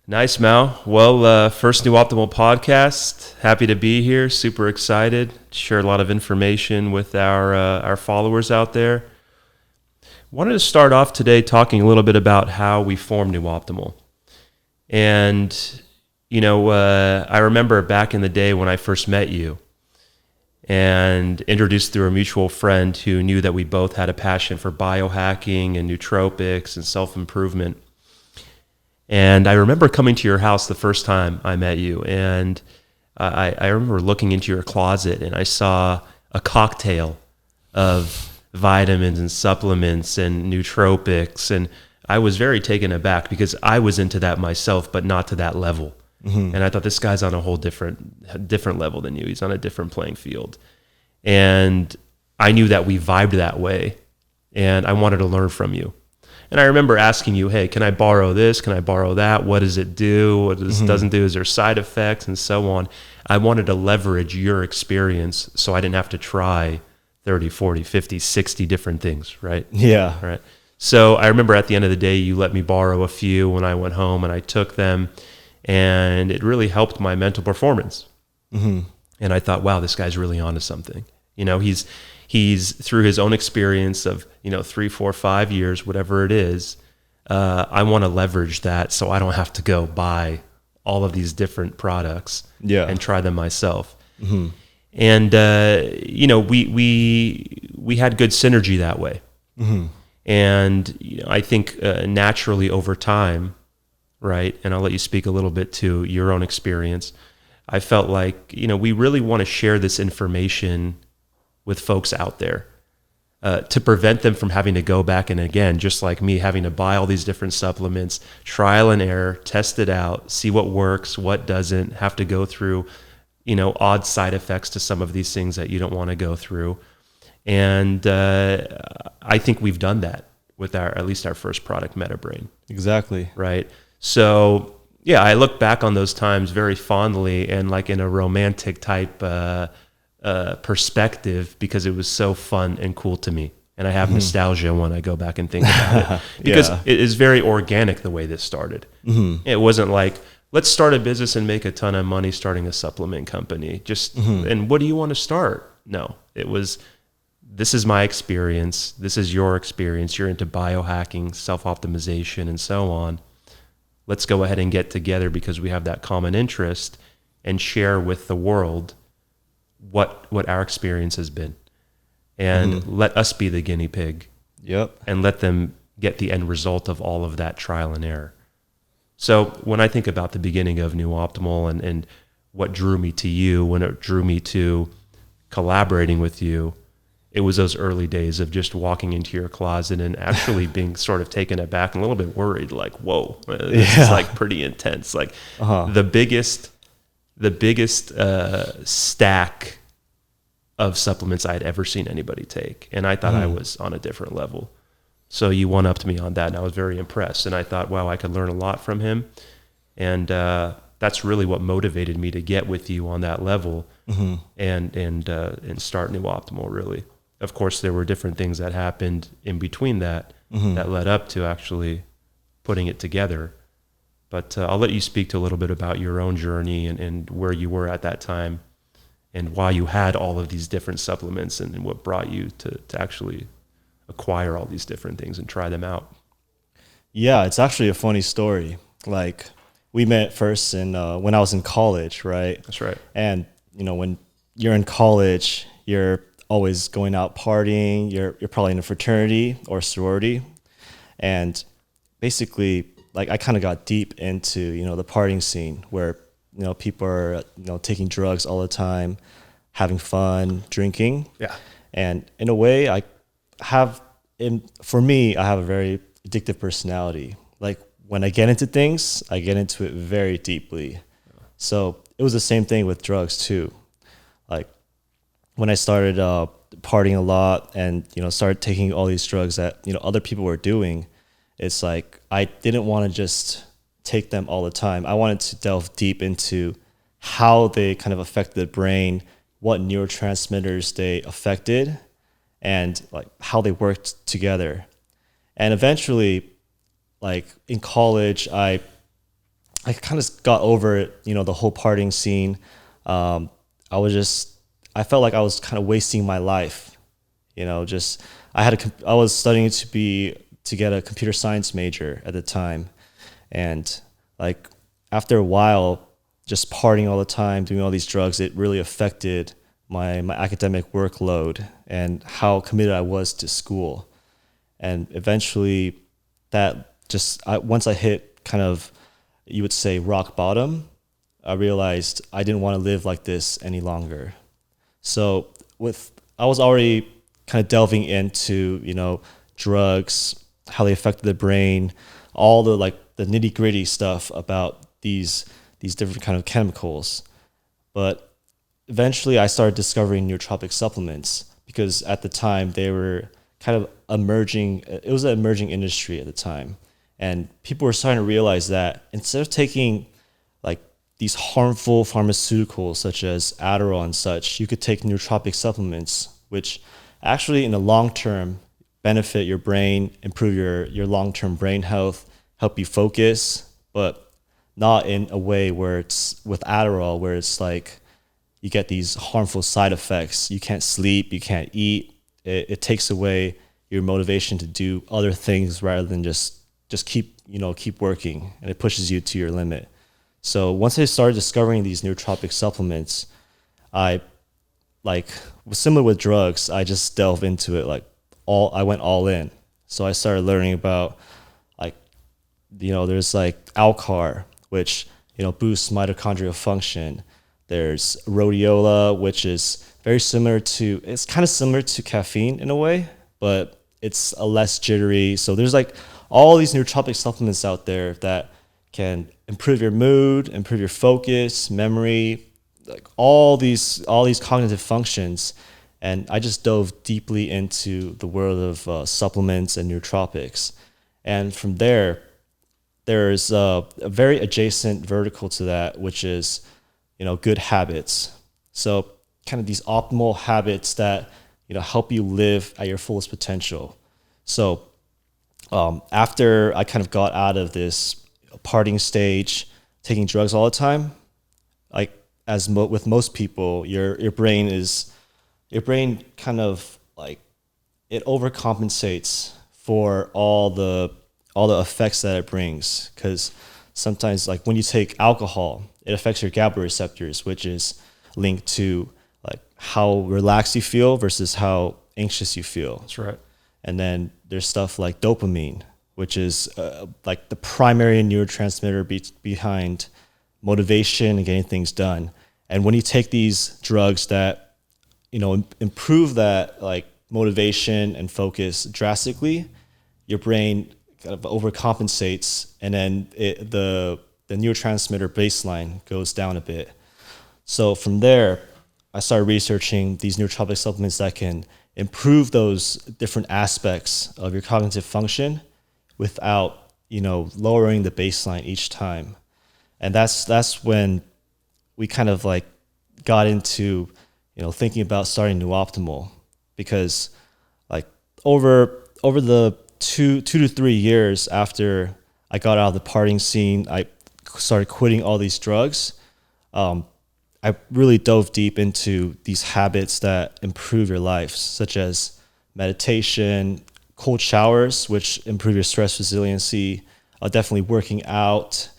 Nice, Mal. Well, first Nuoptimal podcast. Happy to be here. Super excited. Share a lot of information with our followers out there. Wanted to start off today talking a little bit about how we form Nuoptimal. And, I remember back in the day when I first met you and introduced through a mutual friend who knew that we both had a passion for biohacking and nootropics and self-improvement. And I remember coming to your house the first time I met you, and I remember looking into your closet, and I saw a cocktail of vitamins and supplements and nootropics, and I was very taken aback because I was into that myself, but not to that level. Mm-hmm. And I thought, this guy's on a whole different level than you. He's on a different playing field. And I knew that we vibed that way, and I wanted to learn from you. And I remember asking you, hey, can I borrow this? Can I borrow that? What does it do? What does it doesn't do? Is there side effects? And so on. I wanted to leverage your experience so I didn't have to try 30, 40, 50, 60 different things, right? Yeah. Right. So I remember at the end of the day, you let me borrow a few when I went home, and I took them, and it really helped my mental performance. Mm-hmm. And I thought, wow, this guy's really onto something. He's through his own experience of 3, 4, 5 years, whatever it is. I want to leverage that so I don't have to go buy all of these different products and try them myself. Mm-hmm. And we had good synergy that way. Mm-hmm. And I think naturally over time, right? And I'll let you speak a little bit to your own experience. I felt like we really want to share this information with folks out there to prevent them from having to go back and again, just like me, having to buy all these different supplements, trial and error, test it out, see what works, what doesn't, have to go through, odd side effects to some of these things that you don't want to go through. And I think we've done that with at least our first product, metaBRAIN. Exactly. Right. So yeah, I look back on those times very fondly and like in a romantic type perspective, because it was so fun and cool to me. And I have nostalgia when I go back and think about it, because it is very organic the way this started. Mm-hmm. It wasn't like, let's start a business and make a ton of money starting a supplement company. And what do you want to start? No, it was, this is my experience. This is your experience. You're into biohacking, self-optimization, and so on. Let's go ahead and get together because we have that common interest and share with the world what our experience has been, and let us be the guinea pig. Yep. And let them get the end result of all of that trial and error. So when I think about the beginning of Nuoptimal and what drew me to you, when it drew me to collaborating with you, it was those early days of just walking into your closet and actually being sort of taken aback and a little bit worried, like, whoa, this is like pretty intense. Like the biggest stack of supplements I'd ever seen anybody take. And I thought I was on a different level. So you one-upped me on that, and I was very impressed. And I thought, wow, I could learn a lot from him. And that's really what motivated me to get with you on that level and start Nuoptimal, really. Of course, there were different things that happened in between that that led up to actually putting it together. But I'll let you speak to a little bit about your own journey and where you were at that time and why you had all of these different supplements and what brought you to actually acquire all these different things and try them out. Yeah, it's actually a funny story. Like, we met first when I was in college, right? That's right. And, when you're in college, you're always going out partying. You're probably in a fraternity or sorority. And basically, like, I kind of got deep into, the partying scene where, people are, taking drugs all the time, having fun, drinking. Yeah. And in a way, for me, I have a very addictive personality. Like, when I get into things, I get into it very deeply. So it was the same thing with drugs too. Like, when I started partying a lot and, started taking all these drugs that, other people were doing, it's like I didn't want to just take them all the time. I wanted to delve deep into how they kind of affected the brain, what neurotransmitters they affected, and like how they worked together. And eventually, like in college, I I kind of got over it, the whole partying scene. I felt like I was kind of wasting my life, just I was studying to get a computer science major at the time. And like after a while, just partying all the time, doing all these drugs, it really affected my academic workload and how committed I was to school. And eventually once I hit kind of, you would say, rock bottom, I realized I didn't want to live like this any longer. So I was already kind of delving into, drugs, how they affected the brain, all the the nitty gritty stuff about these different kind of chemicals. But eventually I started discovering nootropic supplements because at the time they were kind of emerging. It was an emerging industry at the time. And people were starting to realize that instead of taking like these harmful pharmaceuticals such as Adderall and such, you could take nootropic supplements, which actually in the long term benefit your brain, improve your long-term brain health, help you focus, but not in a way where it's with Adderall, where it's like you get these harmful side effects. You can't sleep, you can't eat. It takes away your motivation to do other things rather than just keep working, and it pushes you to your limit. So once I started discovering these nootropic supplements, I was similar with drugs. I just delved into it I went all in. So I started learning about there's Alcar, which boosts mitochondrial function. There's rhodiola, which is it's kind of similar to caffeine in a way, but it's a less jittery. So there's all these nootropic supplements out there that can improve your mood, improve your focus, memory, all these cognitive functions. And I just dove deeply into the world of supplements and nootropics. And from there's a very adjacent vertical to that, which is, good habits. So kind of these optimal habits that, help you live at your fullest potential. So after I kind of got out of this partying stage, taking drugs all the time, with most people, your brain kind of it overcompensates for all the effects that it brings. Because sometimes when you take alcohol, it affects your GABA receptors, which is linked to how relaxed you feel versus how anxious you feel. That's right. And then there's stuff like dopamine, which is the primary neurotransmitter behind motivation and getting things done. And when you take these drugs that improve that motivation and focus drastically, your brain kind of overcompensates, and then the neurotransmitter baseline goes down a bit. So from there, I started researching these nootropic supplements that can improve those different aspects of your cognitive function without, lowering the baseline each time. And that's when we kind of got into, thinking about starting Nuoptimal, because over the two to 3 years after I got out of the partying scene, I started quitting all these drugs. I really dove deep into these habits that improve your life, such as meditation, cold showers, which improve your stress resiliency, definitely working out,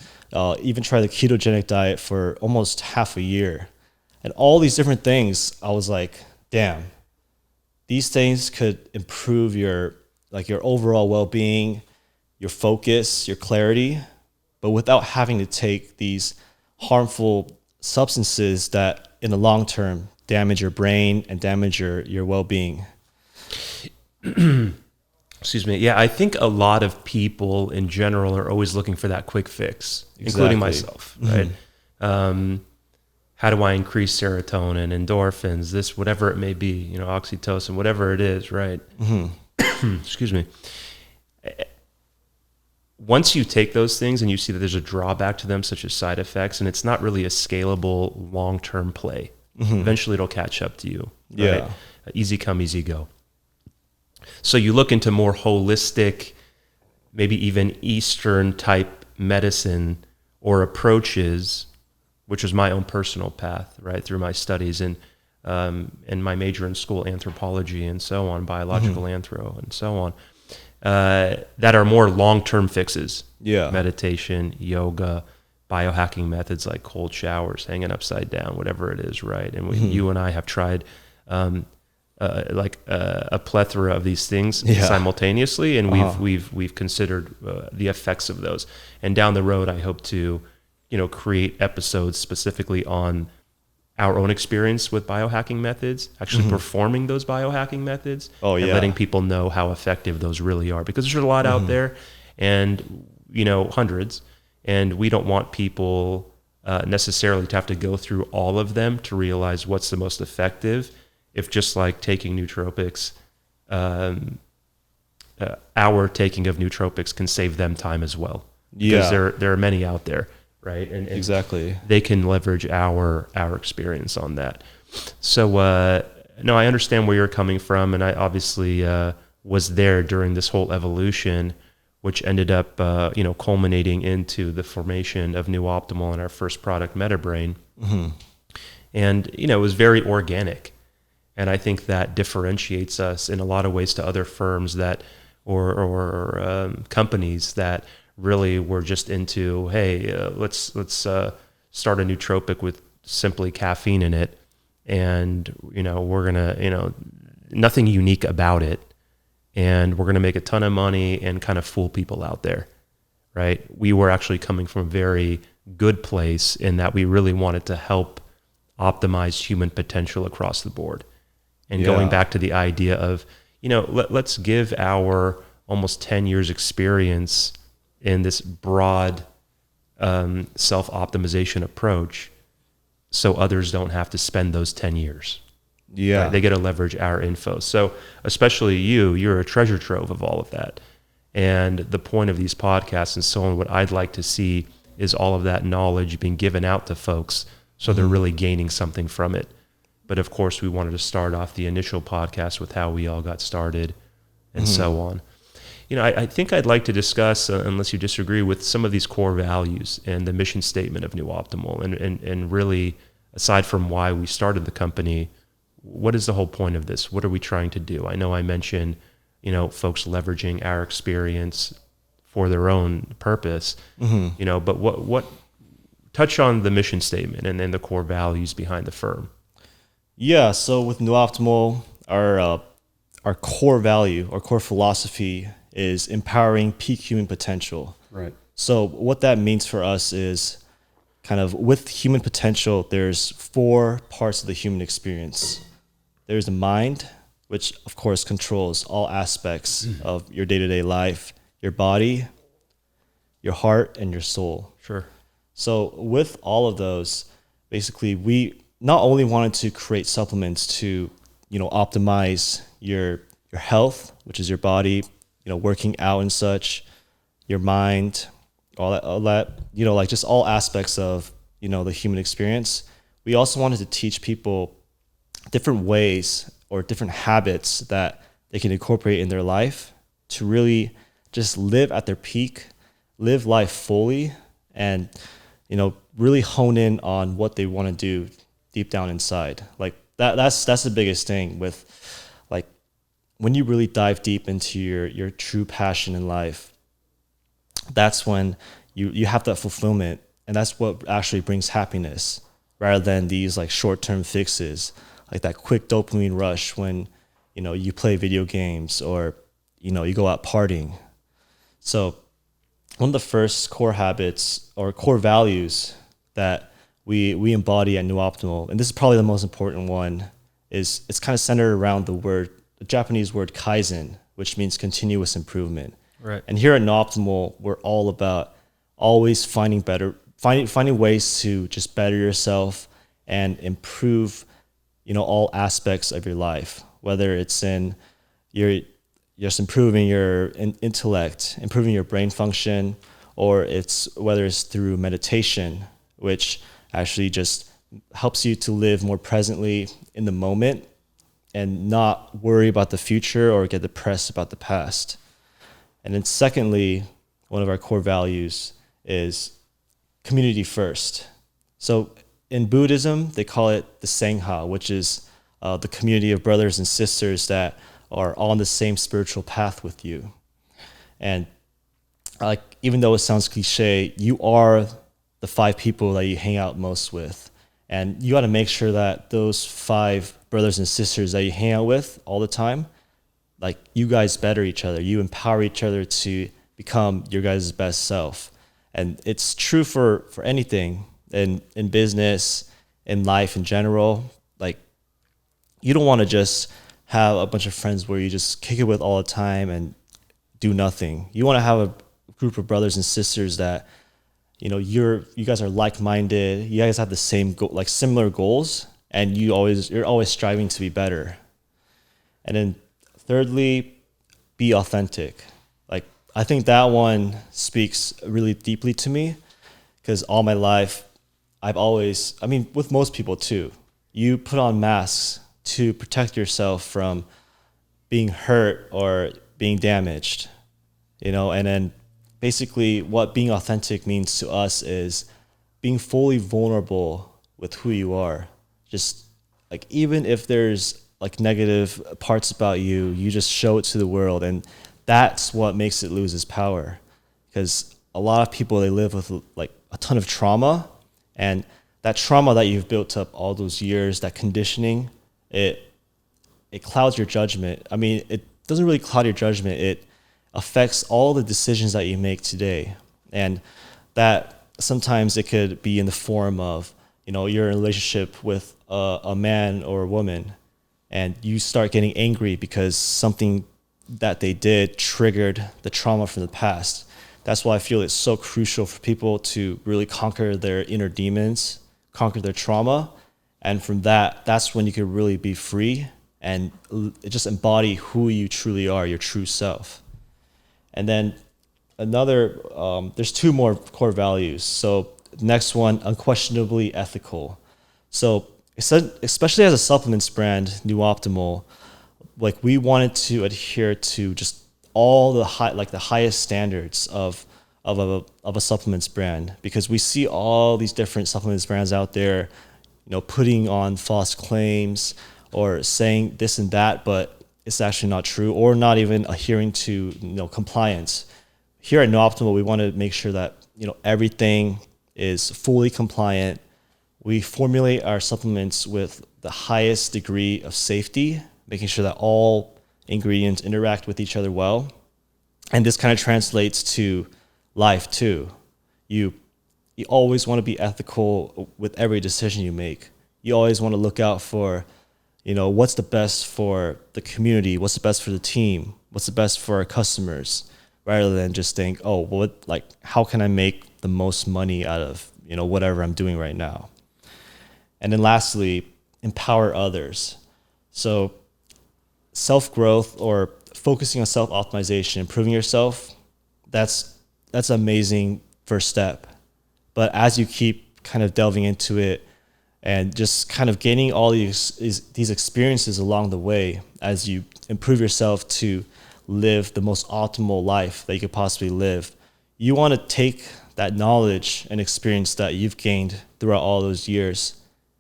even try the ketogenic diet for almost half a year. And all these different things, I was like, damn, these things could improve your overall well-being, your focus, your clarity, but without having to take these harmful substances that in the long term damage your brain and damage your well-being. Excuse me. Yeah, I think a lot of people in general are always looking for that quick fix, Exactly. including myself, right? How do I increase serotonin, endorphins, this, whatever it may be, oxytocin, whatever it is, right? Excuse me. Once you take those things and you see that there's a drawback to them, such as side effects, and it's not really a scalable long-term play, eventually it'll catch up to you. Right? Yeah. Easy come, easy go. So you look into more holistic, maybe even Eastern type medicine, or approaches, which was my own personal path, right, through my studies and my major in school, anthropology and so on, biological anthro and so on, that are more long-term fixes. Yeah. Meditation, yoga, biohacking methods like cold showers, hanging upside down, whatever it is, right? And you and I have tried a plethora of these things simultaneously, and we've considered the effects of those. And down the road, I hope to, create episodes specifically on our own experience with biohacking methods, actually performing those biohacking methods, and letting people know how effective those really are. Because there's a lot out there, and hundreds, and we don't want people necessarily to have to go through all of them to realize what's the most effective. If just like taking nootropics, our taking of nootropics can save them time as well. Because there are many out there, right? And exactly. They can leverage our experience on that. So, no, I understand where you're coming from, and I obviously was there during this whole evolution, which ended up, culminating into the formation of Nuoptimal and our first product, metaBRAIN. And, it was very organic. And I think that differentiates us in a lot of ways to other firms that, or companies that really were just into, hey, let's start a nootropic with simply caffeine in it, and we're gonna nothing unique about it, and we're gonna make a ton of money and kind of fool people out there, right? We were actually coming from a very good place in that we really wanted to help optimize human potential across the board. And going back to the idea of, let's give our almost 10 years experience in this broad self-optimization approach so others don't have to spend those 10 years. Yeah. Right? They get to leverage our info. So especially you're a treasure trove of all of that. And the point of these podcasts and so on, what I'd like to see is all of that knowledge being given out to folks so they're really gaining something from it. But of course, we wanted to start off the initial podcast with how we all got started and so on. I think I'd like to discuss, unless you disagree, with some of these core values and the mission statement of Nuoptimal. And really, aside from why we started the company, what is the whole point of this? What are we trying to do? I know I mentioned, folks leveraging our experience for their own purpose, but what touch on the mission statement and then the core values behind the firm. Yeah, so with Nuoptimal, our core value, our core philosophy is empowering peak human potential. Right. So what that means for us is kind of with human potential, there's 4 parts of the human experience. There's the mind, which of course controls all aspects of your day-to-day life, your body, your heart, and your soul. Sure. So with all of those, basically we not only wanted to create supplements to, optimize your health, which is your body, working out and such, your mind, all that, like just all aspects of, the human experience. We also wanted to teach people different ways or different habits that they can incorporate in their life to really just live at their peak, live life fully, and, really hone in on what they want to do deep down inside. Like that's the biggest thing with, like, when you really dive deep into your true passion in life, that's when you have that fulfillment, and that's what actually brings happiness, rather than these like short-term fixes, like that quick dopamine rush when you play video games or you go out partying. So one of the first core habits or core values that we embody at Nuoptimal, and this is probably the most important one, is it's kind of centered around the Japanese word kaizen, which means continuous improvement. Right. And here at Nuoptimal, we're all about always finding ways to just better yourself and improve, all aspects of your life, whether it's in your just improving your intellect, improving your brain function, or whether it's through meditation, which actually just helps you to live more presently in the moment and not worry about the future or get depressed about the past. And then secondly, one of our core values is community first. So in Buddhism, they call it the Sangha, which is the community of brothers and sisters that are on the same spiritual path with you. And like, even though it sounds cliche, you are the 5 people that you hang out most with. And you got to make sure that those 5 brothers and sisters that you hang out with all the time, like, you guys better each other. You empower each other to become your guys' best self. And it's true for anything in business, in life in general. Like, you don't want to just have a bunch of friends where you just kick it with all the time and do nothing. You want to have a group of brothers and sisters that, you know, you guys are like-minded. You guys have the same like similar goals, and you're always striving to be better. And then thirdly, be authentic. Like, I think that one speaks really deeply to me, because all my life with most people too, you put on masks to protect yourself from being hurt or being damaged, you know. And then basically what being authentic means to us is being fully vulnerable with who you are. Just like, even if there's like negative parts about you, you just show it to the world. And that's what makes it lose its power. Because a lot of people, they live with like a ton of trauma, and that trauma that you've built up all those years, that conditioning, it clouds your judgment. I mean, it doesn't really cloud your judgment. It affects all the decisions that you make today. And that sometimes it could be in the form of, you know, you're in a relationship with a man or a woman, and you start getting angry because something that they did triggered the trauma from the past. That's why I feel it's so crucial for people to really conquer their inner demons, conquer their trauma. And from that's when you can really be free and just embody who you truly are, your true self. And then there's 2 more core values. So next one, unquestionably ethical. So especially as a supplements brand, Nuoptimal, like, we wanted to adhere to just all the highest standards of a supplements brand, because we see all these different supplements brands out there, you know, putting on false claims or saying this and that, but it's actually not true, or not even adhering to, you know, compliance. Here at Nuoptimal, we want to make sure that, you know, everything is fully compliant. We formulate our supplements with the highest degree of safety, making sure that all ingredients interact with each other well. And this kind of translates to life too. You always want to be ethical with every decision you make. You always want to look out for, you know, what's the best for the community, what's the best for the team, what's the best for our customers, rather than just think, oh, well, how can I make the most money out of, you know, whatever I'm doing right now. And then lastly, empower others. So self-growth, or focusing on self-optimization, improving yourself, that's an amazing first step. But as you keep kind of delving into it and just kind of gaining all these experiences along the way, as you improve yourself to live the most optimal life that you could possibly live, you want to take that knowledge and experience that you've gained throughout all those years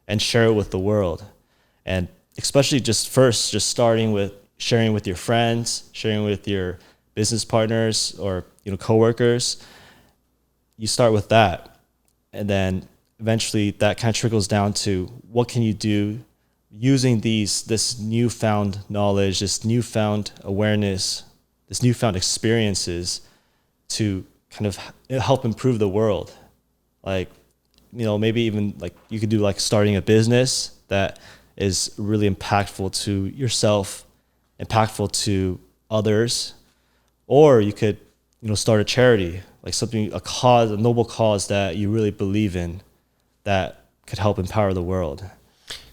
and share it with the world. And especially just starting with sharing with your friends, sharing with your business partners or, you know, coworkers. You start with that, and then eventually that kind of trickles down to what can you do using this newfound knowledge, this newfound awareness, this newfound experiences to kind of help improve the world. Like, you know, maybe even like you could do like starting a business that is really impactful to yourself, impactful to others, or you could, you know, start a charity, like something, a noble cause that you really believe in that could help empower the world.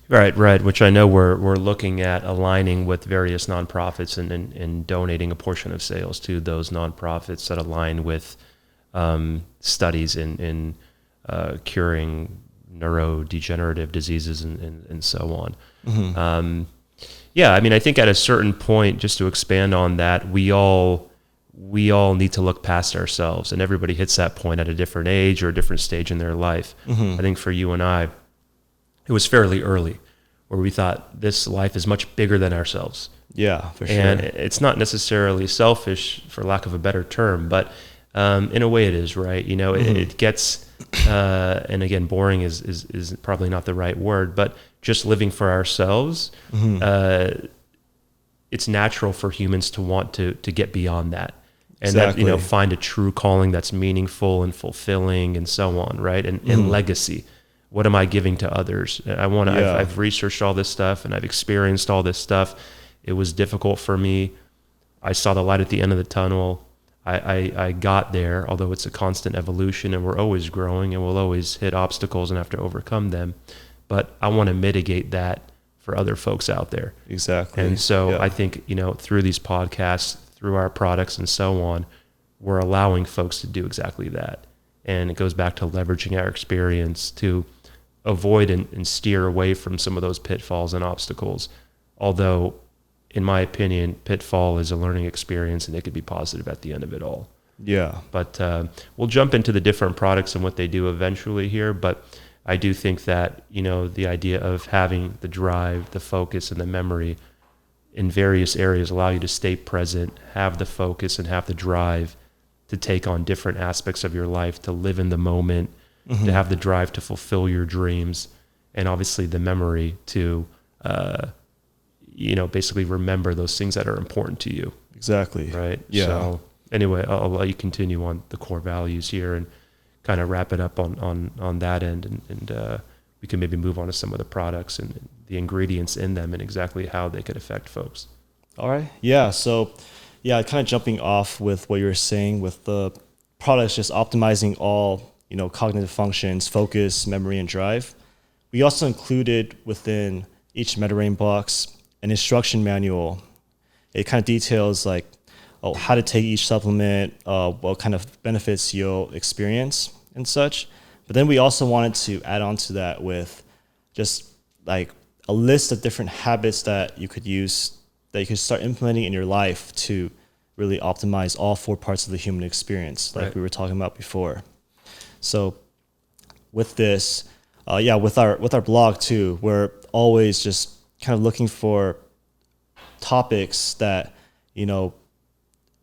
Right. Which I know we're looking at aligning with various nonprofits and donating a portion of sales to those nonprofits that align with studies in curing neurodegenerative diseases and so on. Mm-hmm. Yeah, I mean, I think at a certain point, just to expand on that, we all we all need to look past ourselves, and everybody hits that point at a different age or a different stage in their life. I think for you and I, it was fairly early where we thought this life is much bigger than ourselves. Yeah, for sure. And it's not necessarily selfish, for lack of a better term, but in a way it is, right? You know, it gets, and again, boring is probably not the right word, but just living for ourselves, it's natural for humans to want to get beyond that. And that, you know, find a true calling that's meaningful and fulfilling and so on, right? And legacy. What am I giving to others? I've researched all this stuff and I've experienced all this stuff. It was difficult for me. I saw the light at the end of the tunnel. I got there, although it's a constant evolution and we're always growing and we'll always hit obstacles and have to overcome them. But I want to mitigate that for other folks out there. Exactly. And so I think, you know, through these podcasts, through our products and so on, we're allowing folks to do exactly that. And it goes back to leveraging our experience to avoid and steer away from some of those pitfalls and obstacles. Although, in my opinion, pitfall is a learning experience and it could be positive at the end of it all. Yeah. But we'll jump into the different products and what they do eventually here. But I do think that, you know, the idea of having the drive, the focus, and the memory in various areas allow you to stay present, have the focus and have the drive to take on different aspects of your life, to live in the moment, to have the drive to fulfill your dreams, and obviously the memory to, you know, basically remember those things that are important to you. Exactly. Right? Yeah. So anyway, I'll let you continue on the core values here and kind of wrap it up on that end, and we can maybe move on to some of the products and the ingredients in them and exactly how they could affect folks. All right. Yeah. So, yeah, kind of jumping off with what you were saying with the products, just optimizing all, you know, cognitive functions, focus, memory, and drive. We also included within each metaBRAIN box an instruction manual. It kind of details like, how to take each supplement, what kind of benefits you'll experience and such. But then we also wanted to add on to that with just like a list of different habits that you could use, that you could start implementing in your life to really optimize all 4 parts of the human experience, like we were talking about before. So with this, with our blog too, we're always just kind of looking for topics that, you know,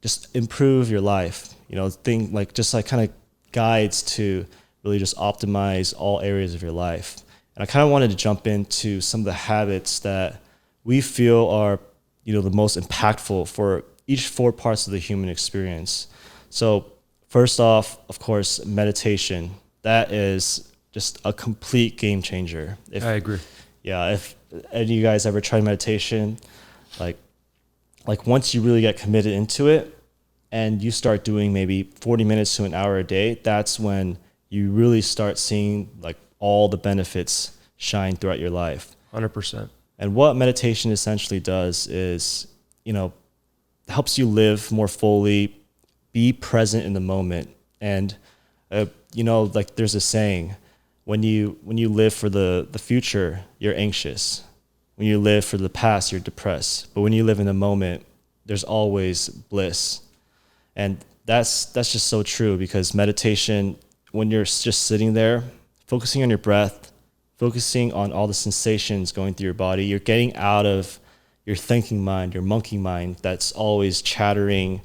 just improve your life, you know, kind of guides to really just optimize all areas of your life. And I kind of wanted to jump into some of the habits that we feel are, you know, the most impactful for each 4 parts of the human experience. So first off, of course, meditation. That is just a complete game changer. I agree. Yeah, if any of you guys ever tried meditation, like once you really get committed into it and you start doing maybe 40 minutes to an hour a day, that's when you really start seeing like all the benefits shine throughout your life. 100%. And what meditation essentially does is, you know, helps you live more fully, be present in the moment. And, you know, like there's a saying, when you live for the future, you're anxious. When you live for the past, you're depressed. But when you live in the moment, there's always bliss. And that's just so true, because meditation, when you're just sitting there, focusing on your breath, focusing on all the sensations going through your body, you're getting out of your thinking mind, your monkey mind that's always chattering,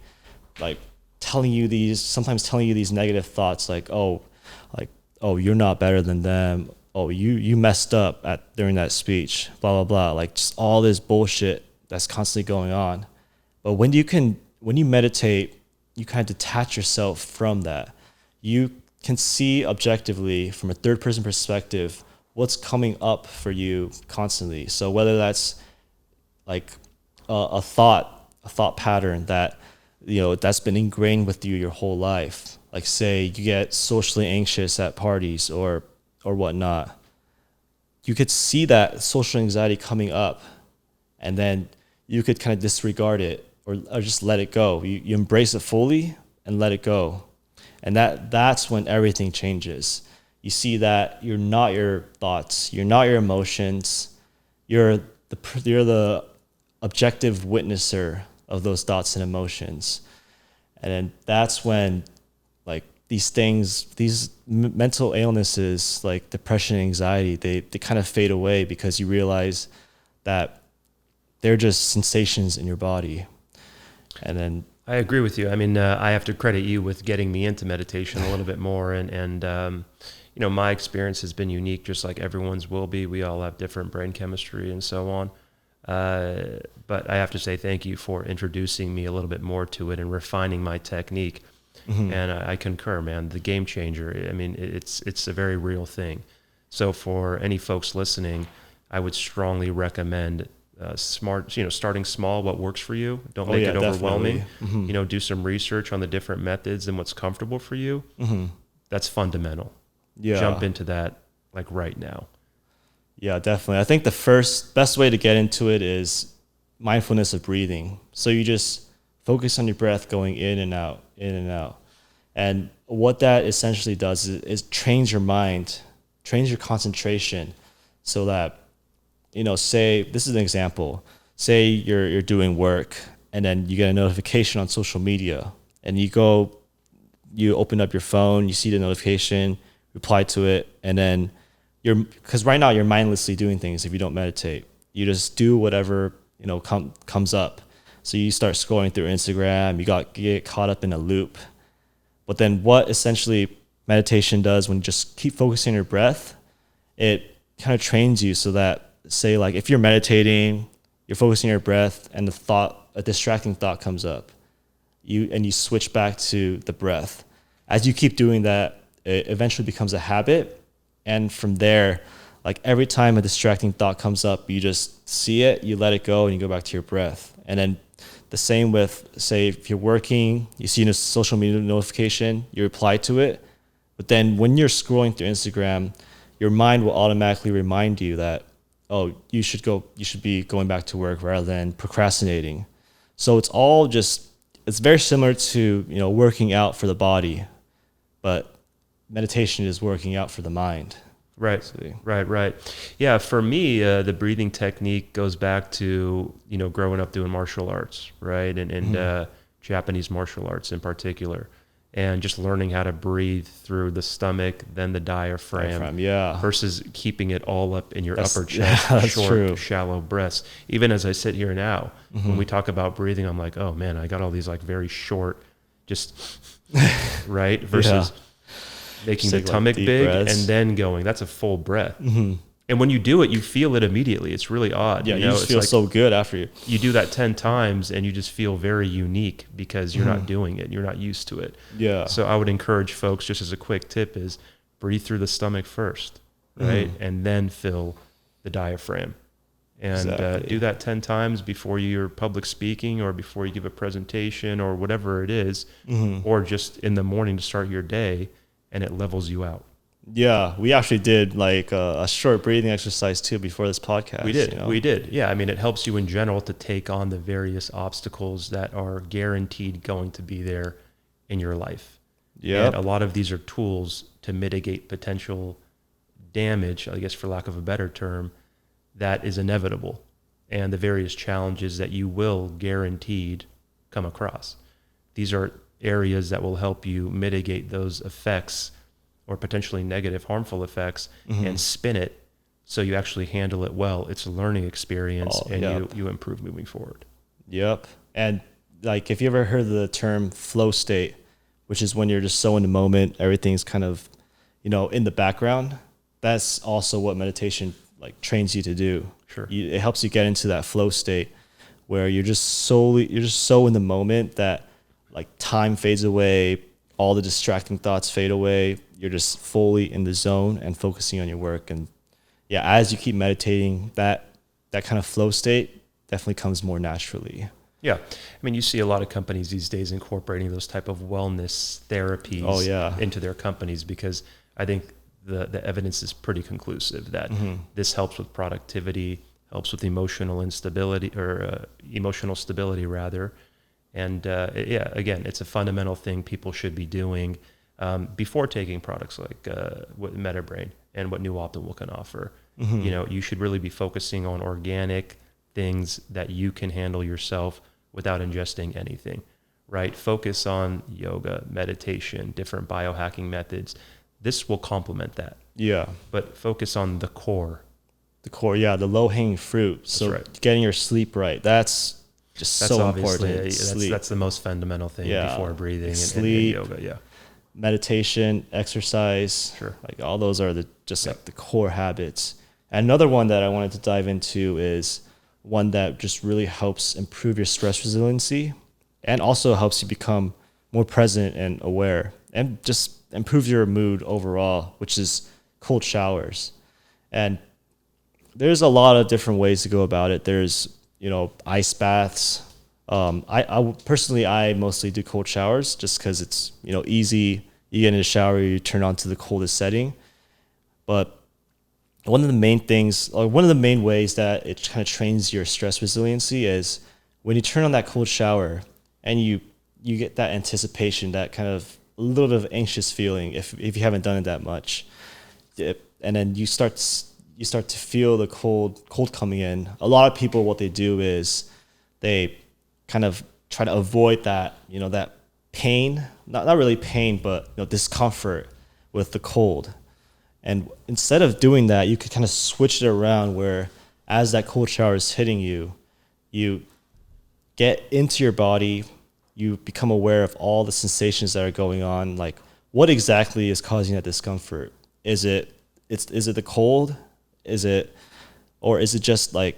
like sometimes telling you these negative thoughts like, oh, you're not better than them. Oh, you messed up during that speech, blah, blah, blah. Like just all this bullshit that's constantly going on. But when you meditate, you kind of detach yourself from that. You can see objectively from a third person perspective what's coming up for you constantly. So whether that's like a thought pattern that, you know, that's been ingrained with you your whole life. Like say you get socially anxious at parties or whatnot. You could see that social anxiety coming up, and then you could kind of disregard it or just let it go. You embrace it fully and let it go. And that's when everything changes. You see that you're not your thoughts, you're not your emotions, you're the objective witnesser of those thoughts and emotions. And then that's when like these things, these mental illnesses like depression and anxiety, they kind of fade away because you realize that they're just sensations in your body. And then I agree with you. I mean, I have to credit you with getting me into meditation a little bit more. And you know, my experience has been unique, just like everyone's will be. We all have different brain chemistry and so on. But I have to say thank you for introducing me a little bit more to it and refining my technique. And I concur, man. The game changer. I mean, it's a very real thing. So for any folks listening, I would strongly recommend starting small. What works for you. Don't make it overwhelming. You know, do some research on the different methods and what's comfortable for you. That's fundamental. Yeah. Jump into that like right now. Yeah, definitely. I think the best way to get into it is mindfulness of breathing. So you just focus on your breath going in and out, in and out. And what that essentially does is trains your mind, trains your concentration so that, you know, say, this is an example. Say you're doing work and then you get a notification on social media and you open up your phone, you see the notification, reply to it, and then because right now you're mindlessly doing things if you don't meditate. You just do whatever, you know, comes up. So you start scrolling through Instagram, you get caught up in a loop. But then what essentially meditation does when you just keep focusing on your breath, it kind of trains you so that, say like if you're meditating, you're focusing on your breath and a distracting thought comes up, you switch back to the breath. As you keep doing that, it eventually becomes a habit. And from there, like every time a distracting thought comes up, you just see it, you let it go, and you go back to your breath. And then the same with, say, if you're working, you see a social media notification, you reply to it. But then when you're scrolling through Instagram, your mind will automatically remind you that, oh, you should be going back to work rather than procrastinating. So it's very similar to, you know, working out for the body, but meditation is working out for the mind. Right, right. Yeah, for me, the breathing technique goes back to, you know, growing up doing martial arts, right? And Japanese martial arts in particular. And just learning how to breathe through the stomach, then the diaphragm, versus keeping it all up in your upper chest, short, shallow breaths. Even as I sit here now, when we talk about breathing, I'm like, oh man, I got all these like very short, just, right? Versus making the stomach like big breaths. And then going, that's a full breath. And when you do it, you feel it immediately. It's really odd. Yeah, you just feel like so good after you do that 10 times and you just feel very unique because you're not doing it. You're not used to it. Yeah. So I would encourage folks, just as a quick tip, is breathe through the stomach first, right? And then fill the diaphragm. And do that 10 times before you're public speaking or before you give a presentation or whatever it is, or just in the morning to start your day, and it levels you out. Yeah, we actually did like a short breathing exercise too before this podcast. We did. Yeah, I mean, it helps you in general to take on the various obstacles that are guaranteed going to be there in your life. Yeah, and a lot of these are tools to mitigate potential damage, I guess for lack of a better term, that is inevitable, and the various challenges that you will guaranteed come across. These are areas that will help you mitigate those effects or potentially negative, harmful effects, and spin it so you actually handle it well. It's a learning experience, you improve moving forward. Yep. And like, if you ever heard the term flow state, which is when you're just so in the moment, everything's kind of, you know, in the background, that's also what meditation like trains you to do. Sure. It helps you get into that flow state where you're just so in the moment that like time fades away, all the distracting thoughts fade away. You're just fully in the zone and focusing on your work. And yeah, as you keep meditating, that kind of flow state definitely comes more naturally. Yeah. I mean, you see a lot of companies these days incorporating those type of wellness therapies into their companies, because I think the evidence is pretty conclusive that this helps with productivity, helps with emotional instability or emotional stability rather. And again, it's a fundamental thing people should be doing before taking products like what metaBRAIN and what Nuoptimal can offer. You know, you should really be focusing on organic things that you can handle yourself without ingesting anything, right? Focus on yoga, meditation, different biohacking methods. This will complement that. Yeah. But focus on the core. The core, yeah, the low-hanging fruit. So right. getting your sleep right, that's so important. That's the most fundamental thing before breathing and yoga. Yeah. Meditation, exercise, Sure. like all those are like the core habits. And another one that I wanted to dive into is one that just really helps improve your stress resiliency and also helps you become more present and aware and just improve your mood overall, which is cold showers. And there's a lot of different ways to go about it. There's, ice baths. I personally, I mostly do cold showers just because it's, easy. You get in the shower, you turn on to the coldest setting. But one of the main ways that it kind of trains your stress resiliency is when you turn on that cold shower and you get that anticipation, that kind of a little bit of anxious feeling if you haven't done it that much. And then you start to feel the cold coming in. A lot of people, what they do is they kind of try to avoid that, that pain, not really pain, but discomfort with the cold. And instead of doing that, you could kind of switch it around where as that cold shower is hitting you, you get into your body, you become aware of all the sensations that are going on, like what exactly is causing that discomfort? Is it the cold? Is it just like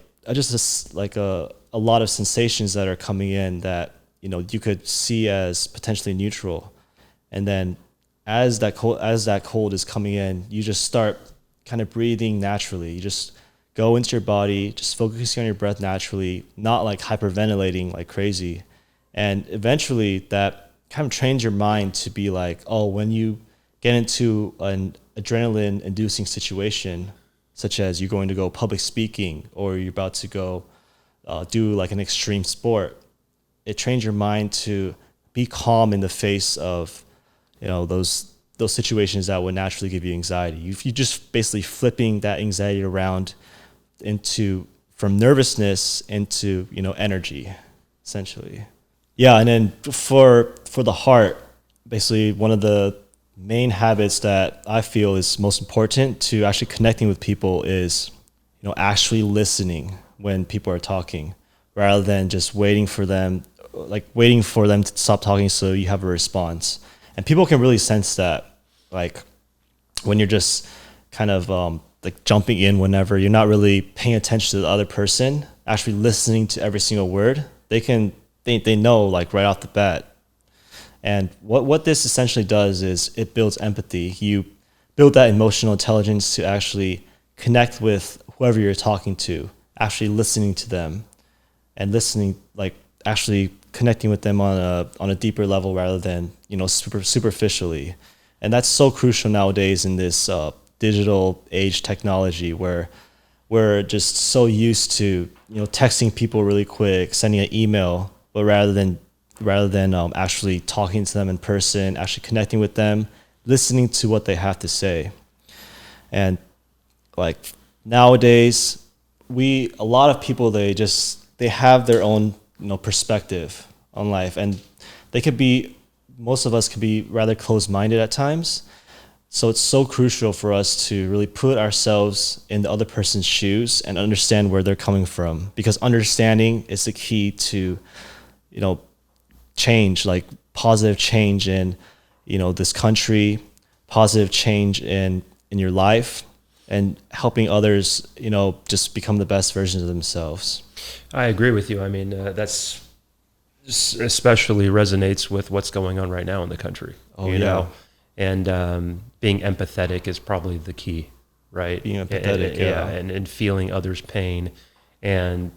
a lot of sensations that are coming in that you could see as potentially neutral, and then as that cold is coming in, you just start kind of breathing naturally. You just go into your body, just focusing on your breath naturally, not like hyperventilating like crazy, and eventually that kind of trains your mind to be like, oh, when you get into an adrenaline-inducing situation, such as you're going to go public speaking or you're about to go do like an extreme sport, it trains your mind to be calm in the face of those situations that would naturally give you anxiety. You just basically flipping that anxiety around from nervousness into energy, essentially. Yeah, and then for the heart, basically one of the main habits that I feel is most important to actually connecting with people is, actually listening when people are talking, rather than just waiting for them to stop talking so you have a response. And people can really sense that, like when you're just kind of like jumping in whenever you're not really paying attention to the other person, actually listening to every single word, they know like right off the bat. And what this essentially does is it builds empathy. You build that emotional intelligence to actually connect with whoever you're talking to, actually listening to them and listening, like actually connecting with them on a deeper level rather than, superficially. And that's so crucial nowadays in this digital age technology where we're just so used to, texting people really quick, sending an email, but rather than actually talking to them in person, actually connecting with them, listening to what they have to say. And like nowadays, a lot of people, they have their own, perspective on life, and most of us could be rather closed-minded at times. So it's so crucial for us to really put ourselves in the other person's shoes and understand where they're coming from, because understanding is the key to, change, like positive change in, this country, positive change in your life, and helping others, just become the best versions of themselves. I agree with you. I mean, that's especially resonates with what's going on right now in the country. You know, and being empathetic is probably the key, right? Being empathetic, and feeling others' pain, and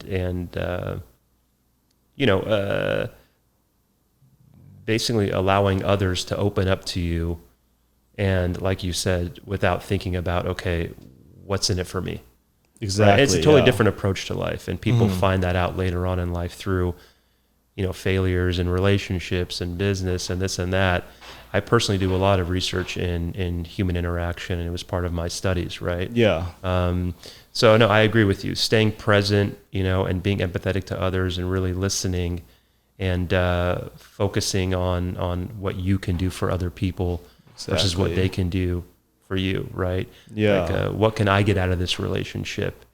basically allowing others to open up to you, and like you said, without thinking about, okay, what's in it for me? Exactly. Right? It's a totally different approach to life, and people find that out later on in life through, failures in relationships and business and this and that. I personally do a lot of research in human interaction, and it was part of my studies, right? Yeah. So no, I agree with you. Staying present, and being empathetic to others and really listening and focusing on what you can do for other people versus what they can do for you, right? Yeah. Like, what can I get out of this relationship?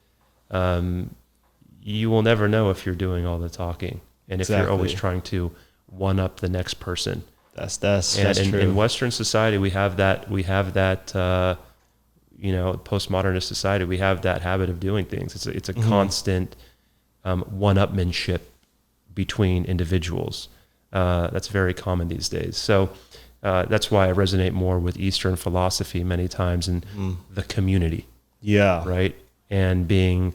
You will never know if you're doing all the talking, and if you're always trying to one up the next person. That's in, true. in Western society, we have that. Postmodernist society, we have that habit of doing things. It's a constant one-upmanship between individuals. That's very common these days. So that's why I resonate more with Eastern philosophy many times in the community. Yeah. Right. And being,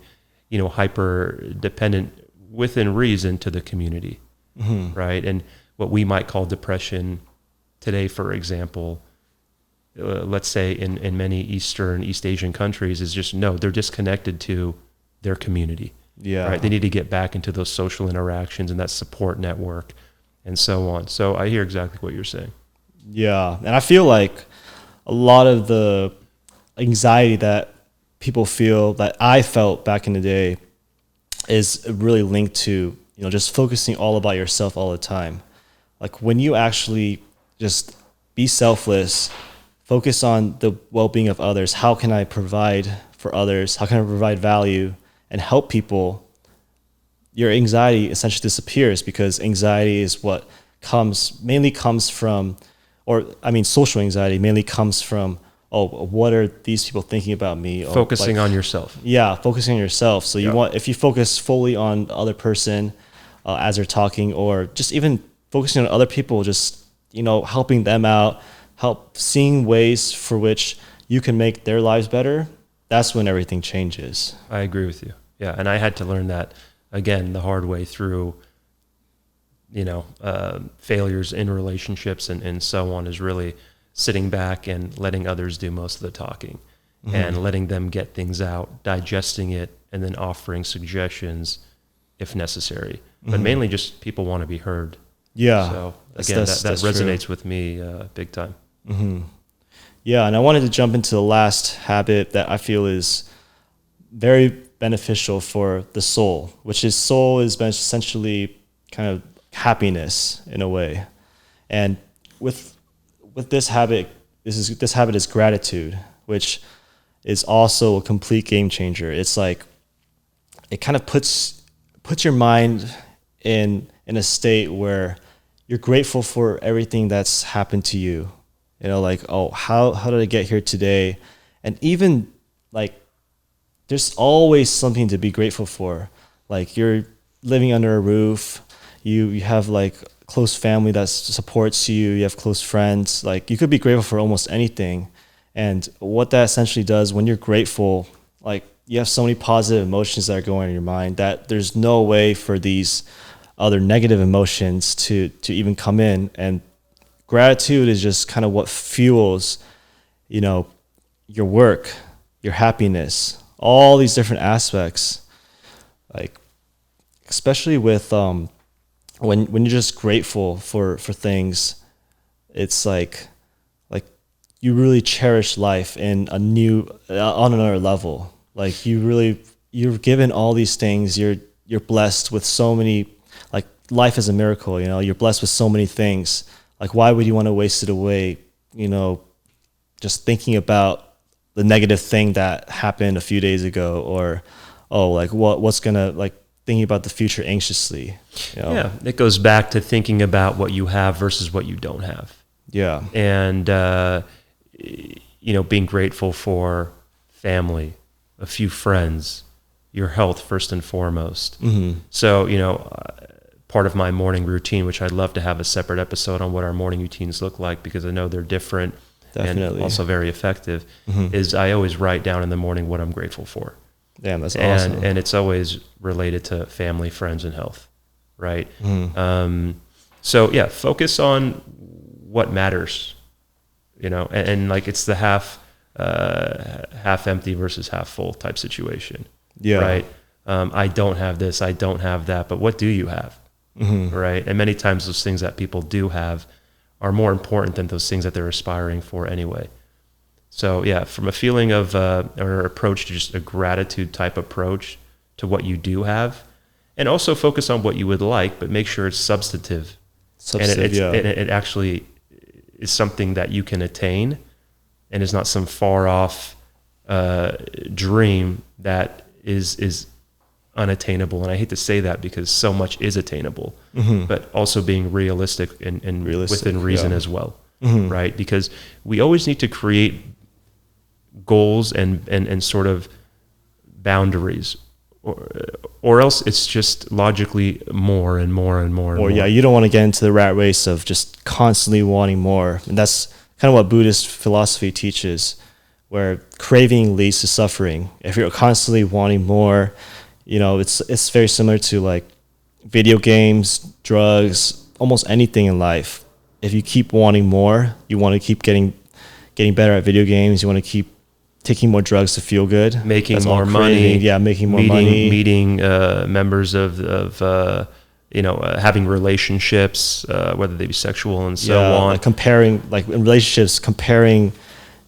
hyper dependent within reason to the community. Right. And what we might call depression today, for example, let's say in many East Asian countries, is just, they're disconnected to their community. Yeah. Right. They need to get back into those social interactions and that support network and so on. So I hear exactly what you're saying. Yeah. And I feel like a lot of the anxiety that people feel, that I felt back in the day, is really linked to, just focusing all about yourself all the time. Like when you actually just be selfless, focus on the well-being of others. How can I provide for others? How can I provide value and help people? Your anxiety essentially disappears, because anxiety is what mainly comes from, social anxiety mainly comes from, what are these people thinking about me? Focusing on yourself. Yeah, focusing on yourself. So if you focus fully on the other person as they're talking, or just even focusing on other people, just, helping them out, seeing ways for which you can make their lives better, that's when everything changes. I agree with you. Yeah, and I had to learn that, again, the hard way through, failures in relationships and so on, is really sitting back and letting others do most of the talking and letting them get things out, digesting it, and then offering suggestions if necessary. But mainly just people want to be heard. Yeah. So again, that resonates with me big time. Yeah, and I wanted to jump into the last habit that I feel is very beneficial for the soul, which is essentially kind of happiness in a way. And with this habit, this habit is gratitude, which is also a complete game changer. It's like it kind of puts your mind in a state where you're grateful for everything that's happened to you. Like, how did I get here today? And even like, there's always something to be grateful for. Like, you're living under a roof, you have like close family that supports you, you have close friends. Like, you could be grateful for almost anything. And what that essentially does, when you're grateful, like, you have so many positive emotions that are going on in your mind that there's no way for these other negative emotions to even come in. And gratitude is just kind of what fuels, your work, your happiness, all these different aspects. Like, especially with when you're just grateful for things, it's like you really cherish life in on another level. Like, you're given all these things. You're blessed with so many, like, life is a miracle, you're blessed with so many things. Like, why would you want to waste it away, just thinking about the negative thing that happened a few days ago, or, what's gonna, like, thinking about the future anxiously. Yeah, it goes back to thinking about what you have versus what you don't have. Yeah. And, being grateful for family, a few friends, your health first and foremost. So, part of my morning routine, which I'd love to have a separate episode on what our morning routines look like, because I know they're different. Definitely. And also very effective, is I always write down in the morning what I'm grateful for. Damn, that's awesome. And it's always related to family, friends, and health, right? So yeah, focus on what matters, and like, it's the half empty versus half full type situation. Yeah. Right. I don't have this, I don't have that, but what do you have? Right. And many times those things that people do have are more important than those things that they're aspiring for anyway. So yeah, from a feeling of or approach to just a gratitude type approach to what you do have, And also focus on what you would like, but make sure it's substantive. And it actually is something that you can attain, and is not some far off dream that is unattainable. And I hate to say that because so much is attainable, but also being realistic and within reason as well, right? Because we always need to create goals and sort of boundaries, or else it's just logically more and more and more. Or you don't want to get into the rat race of just constantly wanting more. And that's kind of what Buddhist philosophy teaches, where craving leads to suffering. If you're constantly wanting more, it's very similar to like video games, drugs, almost anything in life. If you keep wanting more, you want to keep getting better at video games. You want to keep taking more drugs to feel good, making more money, making more money, meeting members of having relationships, whether they be sexual and so on. Like comparing, like in relationships, comparing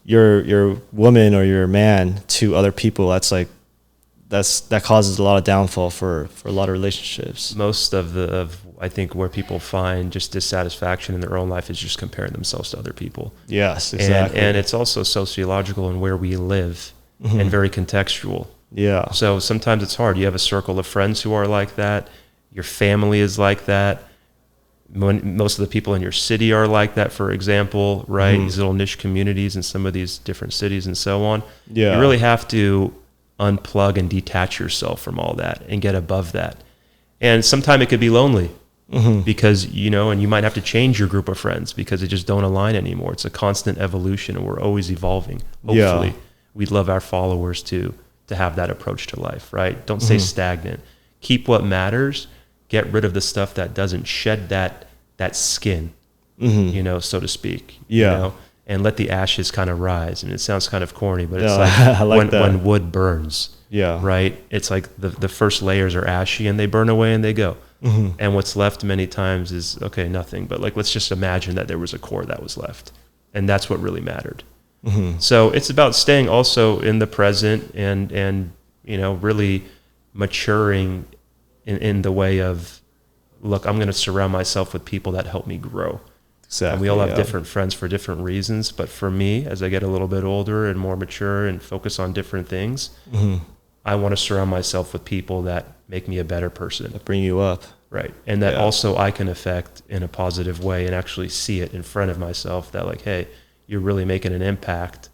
your woman or your man to other people. That causes a lot of downfall for a lot of relationships. Most of I think where people find just dissatisfaction in their own life is just comparing themselves to other people. Yes, exactly. And it's also sociological in where we live, and very contextual. Yeah. So sometimes it's hard. You have a circle of friends who are like that. Your family is like that. Most of the people in your city are like that, for example, right? These little niche communities in some of these different cities and so on. Yeah. You really have to unplug and detach yourself from all that and get above that. And sometimes it could be lonely, because, and you might have to change your group of friends because they just don't align anymore. It's a constant evolution, and we're always evolving. Hopefully, we'd love our followers to have that approach to life, right? Don't stay stagnant. Keep what matters. Get rid of the stuff that doesn't shed that skin, so to speak. Yeah. And let the ashes kind of rise. And it sounds kind of corny, but it's like, when wood burns. Yeah. Right? It's like the first layers are ashy and they burn away and they go. And what's left many times is, nothing. But let's just imagine that there was a core that was left. And that's what really mattered. So it's about staying also in the present and really maturing in the way of, look, I'm going to surround myself with people that help me grow. Exactly. And we all have different friends for different reasons. But for me, as I get a little bit older and more mature and focus on different things, I want to surround myself with people that make me a better person. That bring you up. Right. And that also I can affect in a positive way and actually see it in front of myself that like, hey, you're really making an impact.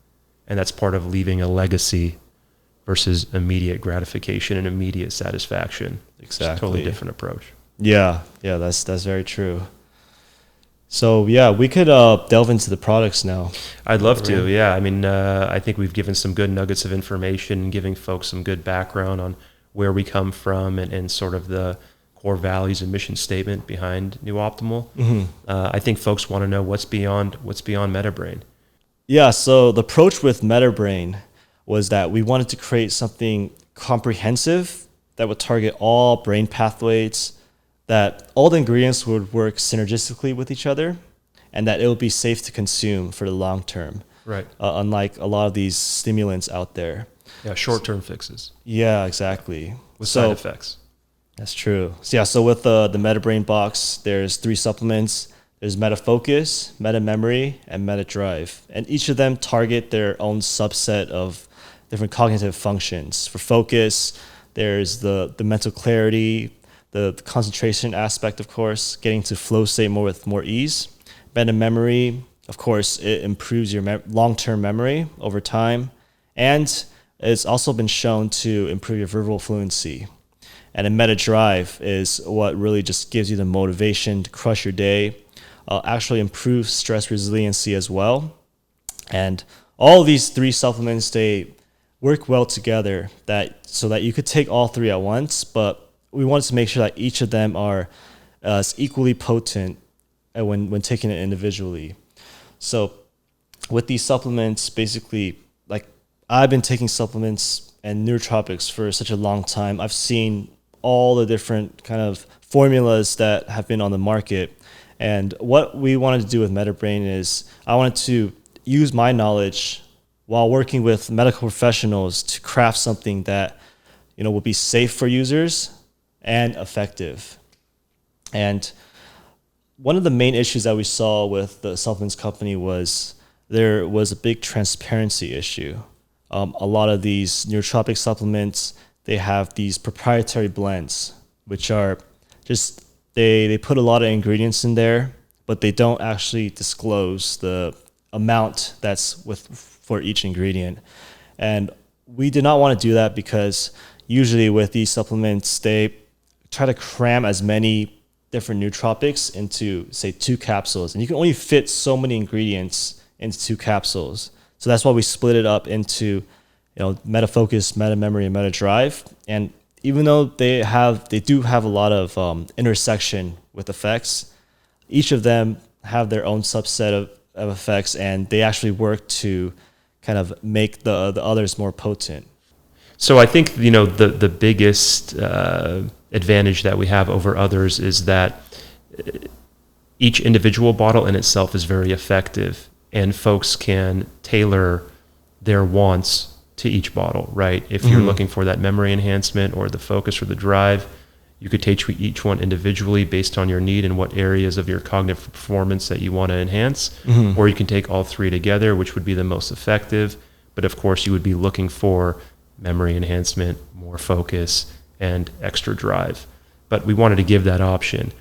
And that's part of leaving a legacy versus immediate gratification and immediate satisfaction. Exactly. It's a totally different approach. Yeah. Yeah, that's very true. So we could delve into the products now. I'd love to. Yeah. I mean, I think we've given some good nuggets of information and giving folks some good background on where we come from and sort of the core values and mission statement behind Nuoptimal. I think folks want to know what's beyond metaBRAIN. Yeah. So the approach with metaBRAIN was that we wanted to create something comprehensive that would target all brain pathways, that all the ingredients would work synergistically with each other, and that it would be safe to consume for the long term. Right. Unlike a lot of these stimulants out there. Yeah, short-term fixes. Yeah, exactly. With side effects. That's true. So with the metaBRAIN box, there's 3 supplements. There's MetaFocus, MetaMemory, and MetaDrive. And each of them target their own subset of different cognitive functions. For focus, there's the mental clarity, the concentration aspect, of course, getting to flow state with more ease. MetaMemory, of course, it improves your long-term memory over time. And it's also been shown to improve your verbal fluency. And a MetaDrive is what really just gives you the motivation to crush your day, actually improves stress resiliency as well. And all of these 3 supplements, they work well together so that you could take all 3 at once, but we wanted to make sure that each of them are equally potent when taking it individually. So with these supplements, basically, like I've been taking supplements and nootropics for such a long time. I've seen all the different kind of formulas that have been on the market. And what we wanted to do with metaBRAIN is I wanted to use my knowledge while working with medical professionals to craft something that, will be safe for users and effective. And one of the main issues that we saw with the supplements company was there was a big transparency issue. A lot of these neurotropic supplements, they have these proprietary blends, which are just, they put a lot of ingredients in there, but they don't actually disclose the amount that's for each ingredient. And we did not want to do that because usually with these supplements, they try to cram as many different nootropics into, say, 2 capsules. And you can only fit so many ingredients into 2 capsules. So that's why we split it up into, MetaFocus, MetaMemory, and MetaDrive. And even though they do have a lot of intersection with effects, each of them have their own subset of effects, and they actually work to kind of make the others more potent. So I think, the biggest advantage that we have over others is that each individual bottle in itself is very effective, and folks can tailor their wants to each bottle, right? If you're looking for that memory enhancement or the focus or the drive, you could take each one individually based on your need and what areas of your cognitive performance that you want to enhance, or you can take all 3 together, which would be the most effective. But of course, you would be looking for memory enhancement, more focus, and extra drive. But we wanted to give that option.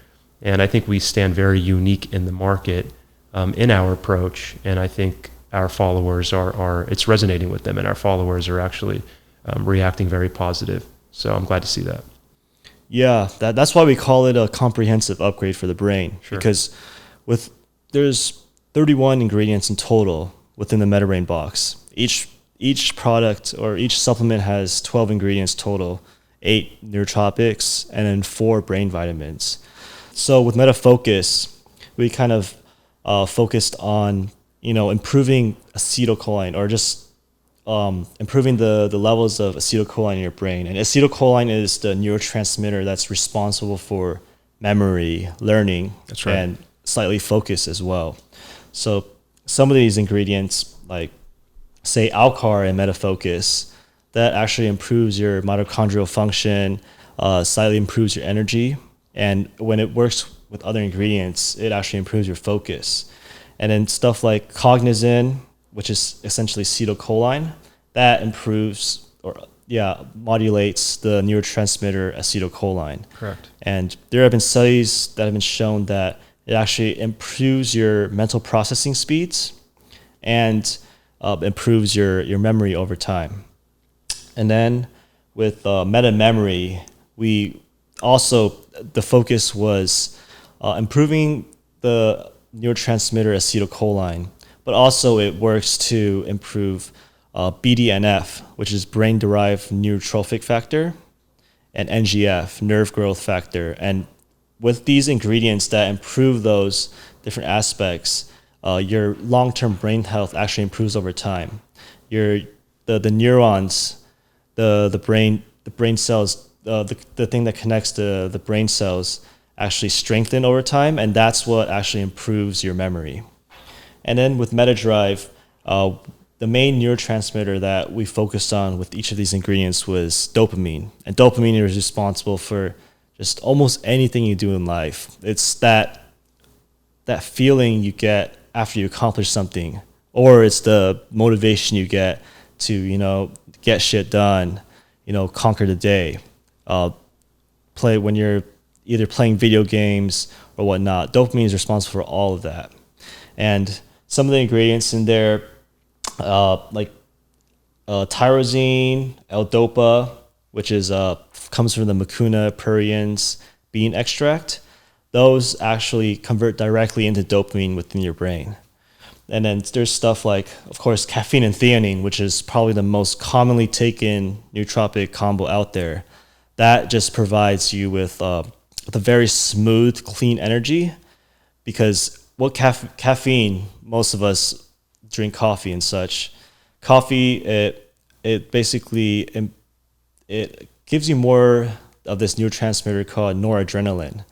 And I think we stand very unique in the market in our approach. And I think our followers it's resonating with them, and our followers are actually reacting very positive. So I'm glad to see that. Yeah, that's why we call it a comprehensive upgrade for the brain. Sure. Because there's 31 ingredients in total within the metaBRAIN box. Each product or each supplement has 12 ingredients total, 8 neurotropics, and then 4 brain vitamins. So with MetaFocus, we kind of focused on improving acetylcholine, or just improving the levels of acetylcholine in your brain. And acetylcholine is the neurotransmitter that's responsible for memory, learning, That's right. and slightly focus as well. So some of these ingredients, like say Alcar and MetaFocus, that actually improves your mitochondrial function, slightly improves your energy. And when it works with other ingredients, it actually improves your focus. And then stuff like Cognizin, which is essentially acetylcholine, that improves modulates the neurotransmitter acetylcholine. Correct. And there have been studies that have been shown that it actually improves your mental processing speeds and improves your memory over time. And then with metaMemory, the focus was improving the neurotransmitter acetylcholine, but also it works to improve BDNF, which is brain-derived neurotrophic factor, and NGF, nerve growth factor. And with these ingredients that improve those different aspects, your long-term brain health actually improves over time. The neurons, the brain cells, the thing that connects the brain cells actually strengthen over time, and that's what actually improves your memory. And then with MetaDrive, the main neurotransmitter that we focused on with each of these ingredients was dopamine. And dopamine is responsible for just almost anything you do in life. It's that feeling you get after you accomplish something, or it's the motivation you get to, get shit done, conquer the day. Play when you're either playing video games or whatnot. Dopamine is responsible for all of that. And some of the ingredients in there, like tyrosine, L-Dopa, which is comes from the Mucuna pruriens bean extract, those actually convert directly into dopamine within your brain. And then there's stuff like, of course, caffeine and theanine, which is probably the most commonly taken nootropic combo out there. That just provides you with a very smooth, clean energy, because what caffeine, most of us drink coffee and such. Coffee, it basically it gives you more of this neurotransmitter called noradrenaline.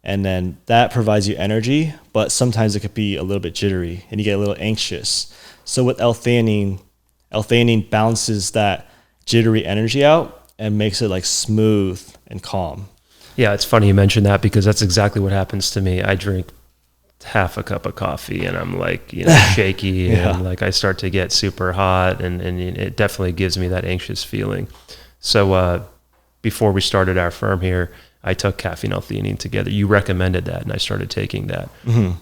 And then that provides you energy, but sometimes it could be a little bit jittery and you get a little anxious. So with L-theanine balances that jittery energy out and makes it like smooth and calm. Yeah, it's funny you mentioned that because that's exactly what happens to me. I drink half a cup of coffee and I'm like, shaky and like I start to get super hot and it definitely gives me that anxious feeling. So before we started our firm here, I took Caffeine LTheanine together. You recommended that and I started taking that.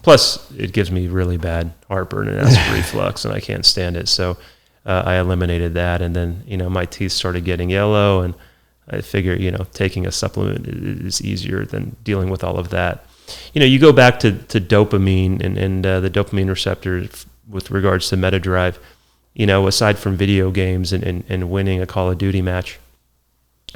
Plus it gives me really bad heartburn and acid reflux and I can't stand it. So I eliminated that and then, my teeth started getting yellow and I figure, taking a supplement is easier than dealing with all of that. You go back to dopamine and the dopamine receptor with regards to metaDRAIN, aside from video games and winning a Call of Duty match,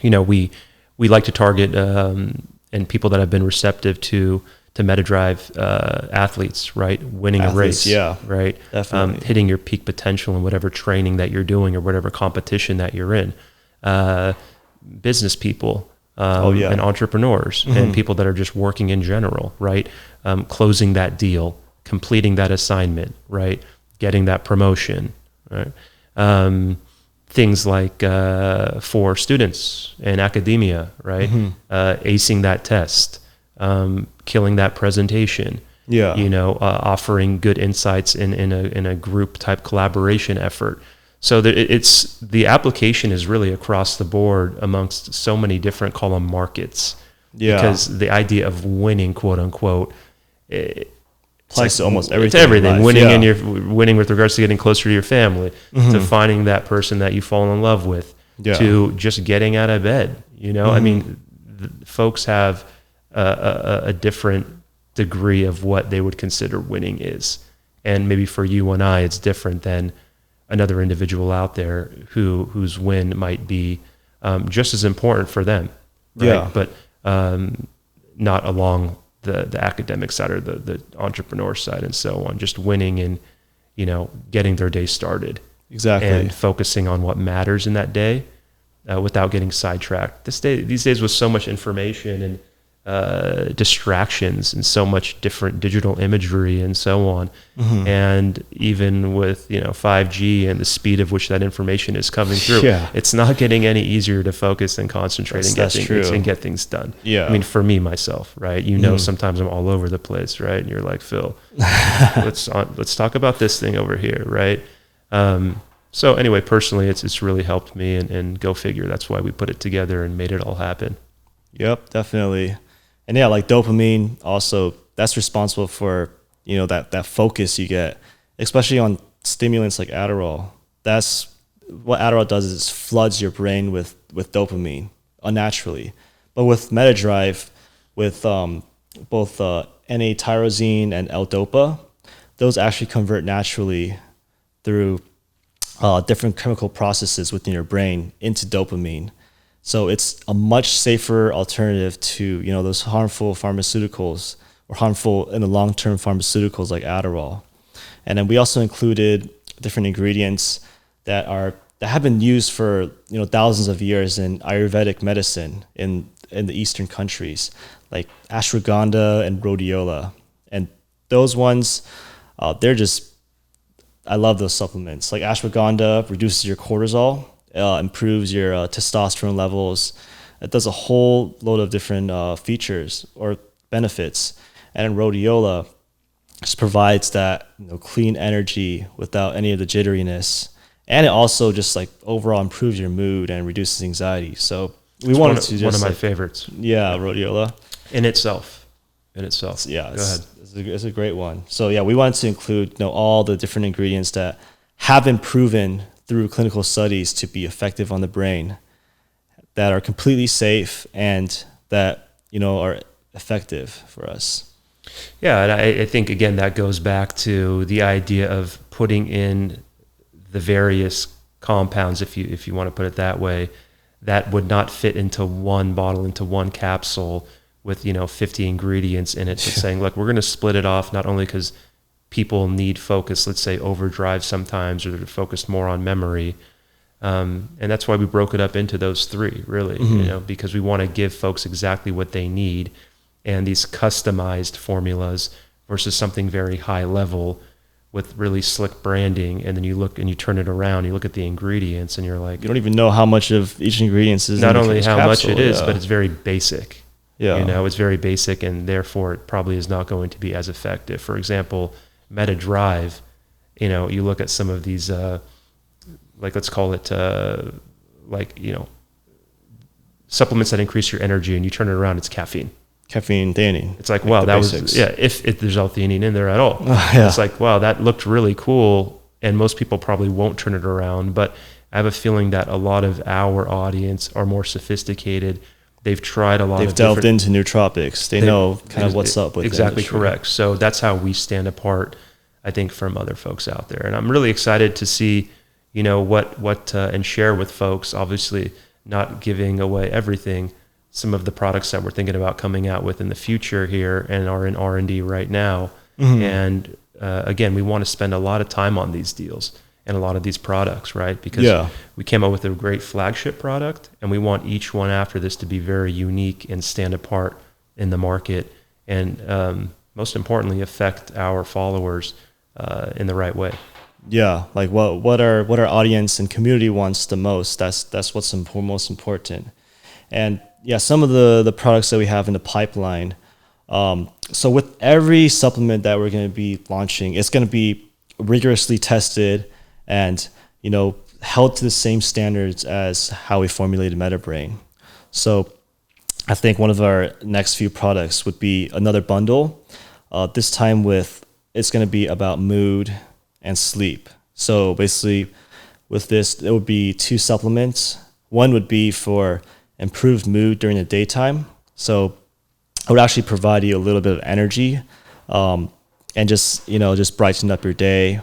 we like to target and people that have been receptive to metaDRAIN athletes, right? Winning a race, right? Definitely. Hitting your peak potential in whatever training that you're doing or whatever competition that you're in. Business people, and entrepreneurs and people that are just working in general, right? Closing that deal, completing that assignment, right? Getting that promotion, right? Things like for students in academia, right? Acing that test, killing that presentation, offering good insights in a group type collaboration effort. So the application is really across the board amongst so many different, call them markets. Yeah. Because the idea of winning, quote unquote, applies to almost everything. It's everything. Winning with regards to getting closer to your family, to finding that person that you fall in love with, to just getting out of bed. I mean, folks have a different degree of what they would consider winning is, and maybe for you and I, it's different than another individual out there whose win might be just as important for them, right? But not along the academic side or the entrepreneur side and so on. Just winning and getting their day started, and focusing on what matters in that day without getting sidetracked. These days with so much information and distractions and so much different digital imagery and so on, and even with 5G and the speed of which that information is coming through, it's not getting any easier to focus and concentrate and get things done. I mean, for me myself, right? Sometimes I'm all over the place, right? And you're like, Phil, let's talk about this thing over here, right? So anyway, personally, it's really helped me, and go figure. That's why we put it together and made it all happen. Yep, definitely. And like dopamine also, that's responsible for, that focus you get, especially on stimulants like Adderall. That's what Adderall does, is floods your brain with dopamine unnaturally. But with metaDRAIN, with both N-A-tyrosine and L-DOPA, those actually convert naturally through different chemical processes within your brain into dopamine. So it's a much safer alternative to, those harmful pharmaceuticals, or harmful in the long-term pharmaceuticals like Adderall. And then we also included different ingredients that have been used for, thousands of years in Ayurvedic medicine in the Eastern countries, like ashwagandha and rhodiola. And those ones, I love those supplements. Like ashwagandha reduces your cortisol, improves your testosterone levels. It does a whole load of different features or benefits. And then rhodiola just provides that clean energy without any of the jitteriness. And it also just like overall improves your mood and reduces anxiety. So we wanted to just one of my favorites. Yeah, rhodiola. In itself. Yeah, go ahead. It's a great one. So yeah, we wanted to include all the different ingredients that have been proven through clinical studies to be effective on the brain, that are completely safe and that are effective for us. Yeah, and I think again that goes back to the idea of putting in the various compounds, if you want to put it that way, that would not fit into one bottle, into one capsule with 50 ingredients in it. But saying, look, we're going to split it off, not only because people need focus, let's say overdrive sometimes, or they're focused more on memory. And that's why we broke it up into those three, really, because we want to give folks exactly what they need, and these customized formulas versus something very high level with really slick branding. And then you look and you turn it around, you look at the ingredients and you're like, you don't even know how much of each ingredient is not only how much it is, but it's very basic. Yeah. You know, it's very basic, and therefore it probably is not going to be as effective. For example, metaDRIVE, you know, you look at some of these, like let's call it, like, you know, supplements that increase your energy, and you turn it around, it's caffeine. Caffeine LTheanine. It's like, wow, that was, yeah, if there's L-theanine in there at all. Yeah. It's like, wow, that looked really cool, and most people probably won't turn it around, but I have a feeling that a lot of our audience are more sophisticated. They've tried a lot They've of delved into nootropics. They know kind of what's up with exactly the industry. Correct. So that's how we stand apart, I think, from other folks out there. And I'm really excited to see, you know, what and share with folks, obviously not giving away everything, some of the products that we're thinking about coming out with in the future here and are in R&D right now. Mm-hmm. And again, we want to spend a lot of time on these deals and a lot of these products, right? Because we came up with a great flagship product, and we want each one after this to be very unique and stand apart in the market, and most importantly, affect our followers in the right way. Yeah, like what our audience and community wants the most. That's what's most important. And yeah, some of the products that we have in the pipeline. So with every supplement that we're going to be launching, it's going to be rigorously tested and, you know, held to the same standards as how we formulated metaBRAIN. So I think one of our next few products would be another bundle. This time it's going to be about mood and sleep. So basically with this, it would be 2 supplements. One would be for improved mood during the daytime. So it would actually provide you a little bit of energy, and just brighten up your day,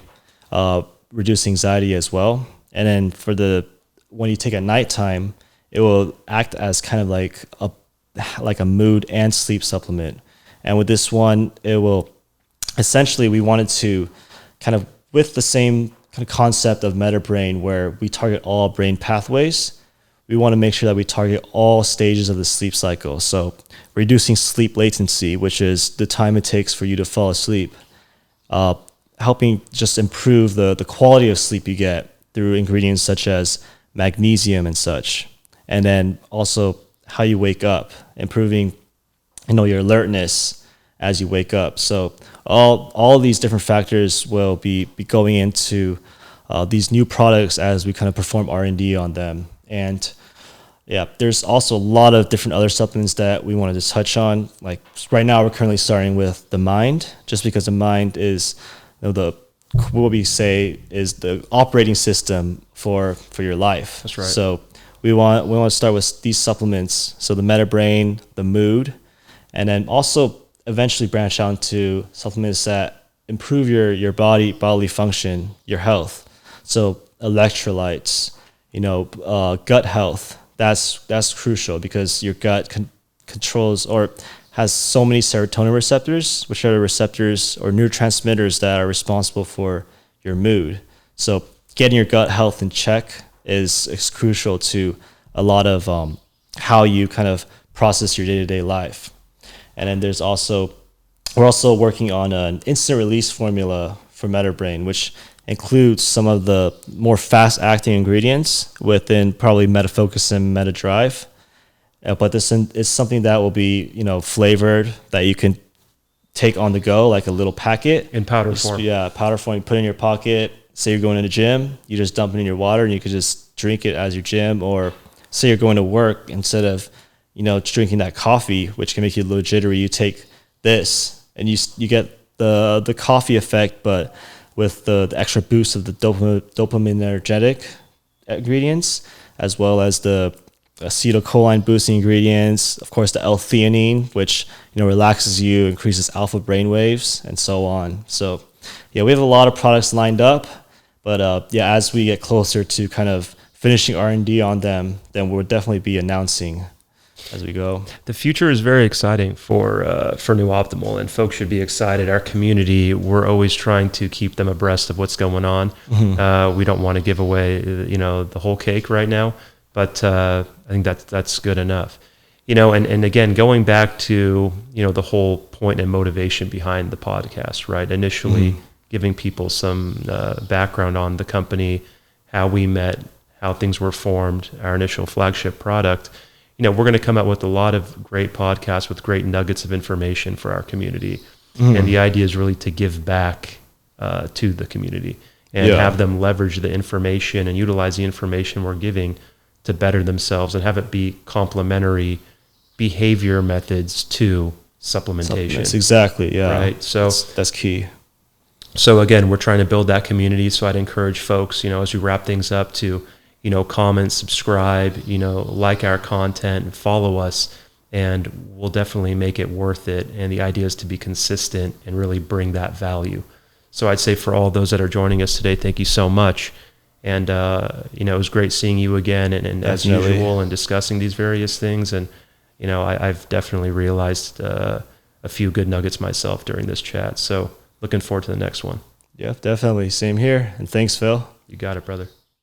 reduce anxiety as well. And then when you take at nighttime, it will act as kind of like a mood and sleep supplement. And with this one, it will essentially, we wanted to kind of, with the same kind of concept of metaBRAIN, where we target all brain pathways, we want to make sure that we target all stages of the sleep cycle. So reducing sleep latency, which is the time it takes for you to fall asleep, helping just improve the quality of sleep you get through ingredients such as magnesium and such. And then also how you wake up, improving, your alertness as you wake up. So all these different factors will be going into these new products as we kind of perform R&D on them. And yeah, there's also a lot of different other supplements that we wanted to touch on. Like right now, we're currently starting with the mind, just because the mind is what we say is the operating system for your life. That's right. So we want to start with these supplements. So the metaBRAIN, the mood, and then also eventually branch out to supplements that improve your bodily function, your health. So electrolytes, gut health. That's crucial because your gut controls or has so many serotonin receptors, which are the receptors or neurotransmitters that are responsible for your mood. So getting your gut health in check is crucial to a lot of how you kind of process your day-to-day life. And then we're also working on an instant release formula for metaBRAIN, which includes some of the more fast-acting ingredients within probably MetaFocus and metaDRIVE. But this is something that will be, flavored, that you can take on the go, like a little packet. In powder form. Yeah, powder form. You put it in your pocket. Say you're going to the gym, you just dump it in your water and you could just drink it as your gym. Or say you're going to work, instead of, drinking that coffee, which can make you a little jittery, you take this and you get the coffee effect, but with the extra boost of the dopaminergic ingredients, as well as the acetylcholine boosting ingredients, of course the L-theanine, which relaxes you, increases alpha brain waves, and so on. So yeah, we have a lot of products lined up, but as we get closer to kind of finishing R&D on them, then we'll definitely be announcing as we go. The future is very exciting for Nuoptimal, and folks should be excited. Our community, we're always trying to keep them abreast of what's going on. Mm-hmm. We don't want to give away, the whole cake right now, but I think that's good enough. And again, going back to, the whole point and motivation behind the podcast, right? Initially, giving people some background on the company, how we met, how things were formed, our initial flagship product. we're going to come out with a lot of great podcasts with great nuggets of information for our community. And the idea is really to give back to the community and have them leverage the information and utilize the information we're giving to better themselves and have it be complementary behavior methods to supplementation. Exactly. Yeah. Right. So that's key. So again, we're trying to build that community. So I'd encourage folks, as we wrap things up, to, comment, subscribe, like our content and follow us, and we'll definitely make it worth it. And the idea is to be consistent and really bring that value. So I'd say for all those that are joining us today, thank you so much. And, it was great seeing you again and as usual and discussing these various things. And, I've definitely realized a few good nuggets myself during this chat. So looking forward to the next one. Yeah, definitely. Same here. And thanks, Phil. You got it, brother.